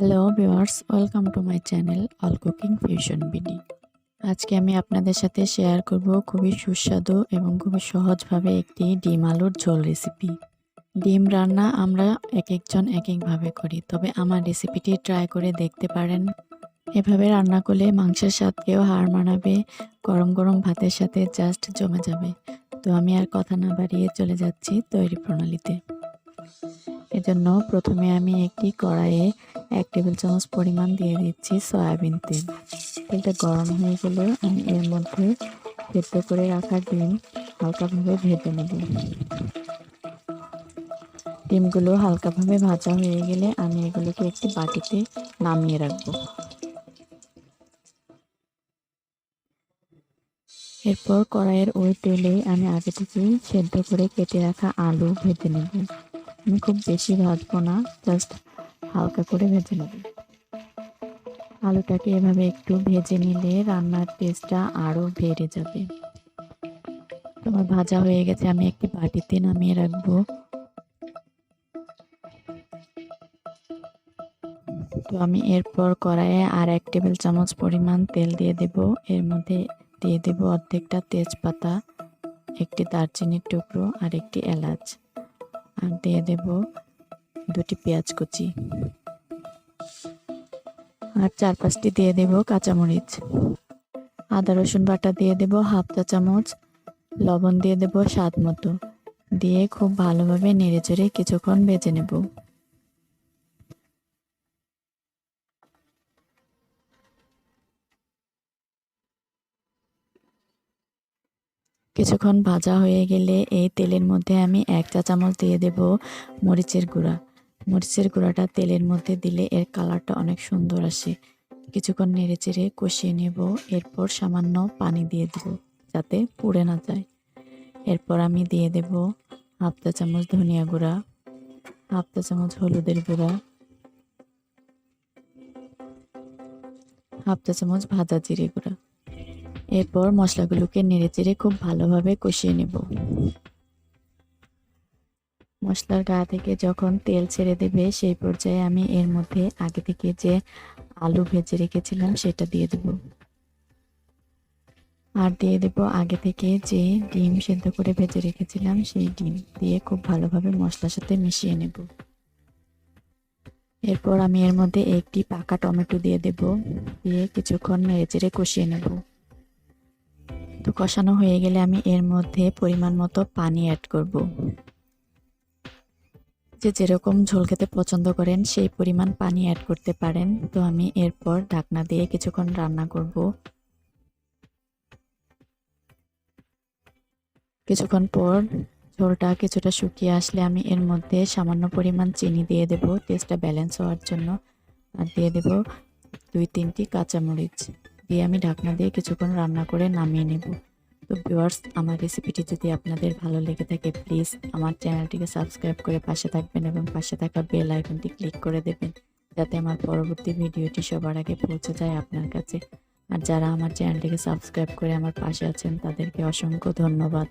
Hello viewers, welcome to my channel all cooking fusion BD. আজকে আমি আপনাদের সাথে শেয়ার করব খুবই সুস্বাদু এবং খুবই সহজভাবে একটি ডিম আলুর ঝোল রেসিপি। ডিম রান্না আমরা এক একজন এক একভাবে করি, তবে আমার রেসিপিটি ট্রাই করে দেখতে পারেন। এভাবে রান্না করলে মাংসের স্বাদকেও হার মানাবে, গরম গরম ভাতের সাথে জাস্ট জমে যাবে। তো আমি আর কথা না বাড়িয়ে চলে যাচ্ছি তৈরি প্রণালীতে। এজন্য প্রথমে আমি একটি কড়াইয়ে 1 টেবিল চামচ পরিমাণ দিয়ে দিচ্ছি সয়াবিন তেল। তেলটা গরম হয়ে গেলে আমি এর মধ্যে সেদ্ধ করে রাখা ডিম হালকাভাবে ভেজে নেব। ডিমগুলো হালকাভাবে ভাজা হয়ে গেলে আমি এগুলোকে একটি বাটিতে নামিয়ে রাখবো। এরপর কড়াইয়ের ওই তেলে আমি আগে থেকেই সেদ্ধ করে কেটে রাখা আলু ভেজে নেব। আমি খুব বেশি ভাজবো না, জাস্ট হালকা করে ভেজে নেব। আলুটাকে এভাবে একটু ভেজে নিলে রান্নার টেস্টটা আরও বেড়ে যাবে। তোমার ভাজা হয়ে গেছে, আমি একটি বাটিতে নামিয়ে রাখবো। তো আমি এরপর কড়াইয়ে আর 1 টেবিল চামচ পরিমাণ তেল দিয়ে দেব। এর মধ্যে দিয়ে দেব অর্ধেকটা তেজপাতা, একটি দারচিনির টুকরো আর একটি এলাচ, আর দিয়ে দেব 2টি পেঁয়াজ কুচি, আর 4-5টি দিয়ে দেব কাঁচামরিচ। আদা রসুন বাটা দিয়ে দেব হাফ চা চামচ, লবণ দিয়ে দেব স্বাদ মতো, দিয়ে খুব ভালোভাবে নেড়েচেড়ে কিছুক্ষণ ভেজে নেব। কিছুক্ষণ ভাজা হয়ে গেলে এই তেলের মধ্যে আমি 1 চা চামচ দিয়ে দেব মরিচের গুঁড়া। মরিচের গুঁড়াটা তেলের মধ্যে দিলে এর কালারটা অনেক সুন্দর আসে। কিছুক্ষণ নেড়েচেড়ে কষিয়ে নেব। এরপর সামান্য পানি দিয়ে দেব যাতে পুড়ে না যায়। এরপর আমি দিয়ে দেব হাফ চা চামচ ধনিয়া গুঁড়া, হাফ চা চামচ হলুদের গুঁড়া, হাফ চা চামচ ভাজা জিরে গুঁড়া। এরপর মশলাগুলোকে নেড়েচেড়ে খুব ভালোভাবে কষিয়ে নেব। মশলার গা থেকে যখন তেল ছেড়ে দেবে সেই পর্যায়ে আমি এর মধ্যে আগে থেকে যে আলু ভেজে রেখেছিলাম সেটা দিয়ে দেব, আর দিয়ে দেব আগে থেকে যে ডিম সেদ্ধ করে ভেজে রেখেছিলাম সেই ডিম দিয়ে খুব ভালোভাবে মশলার সাথে মিশিয়ে নেব। এরপর আমি এর মধ্যে একটি পাকা টমেটো দিয়ে দেব, দিয়ে কিছুক্ষণ নেড়েচেড়ে কষিয়ে নেব। তো কষানো হয়ে গেলে আমি এর মধ্যে পরিমাণ মতো পানি অ্যাড করব। যে যেরকম ঝোল খেতে পছন্দ করেন সেই পরিমাণ পানি অ্যাড করতে পারেন। তো আমি এরপর ঢাকনা দিয়ে কিছুক্ষণ রান্না করব। কিছুক্ষণ পর ঝোলটা কিছুটা শুকিয়ে আসলে আমি এর মধ্যে সামান্য পরিমাণ চিনি দিয়ে দেব টেস্টটা ব্যালেন্স হওয়ার জন্য, আর দিয়ে দেব 2-3টি কাঁচামরিচ, দিয়ে আমি ঢাকনা দিয়ে কিছুক্ষণ রান্না করে নামিয়ে নেব। তো ভিউয়ার্স, আমার রেসিপিটি যদি আপনাদের ভালো লেগে থাকে প্লিজ আমার চ্যানেলটিকে সাবস্ক্রাইব করে পাশে থাকবেন এবং পাশে থাকা বেল আইকনটি ক্লিক করে দেবেন যাতে আমার পরবর্তী ভিডিওটি সবার আগে পৌঁছে যায় আপনার কাছে। আর যারা আমার চ্যানেলটিকে সাবস্ক্রাইব করে আমার পাশে আছেন তাদেরকে অসংখ্য ধন্যবাদ।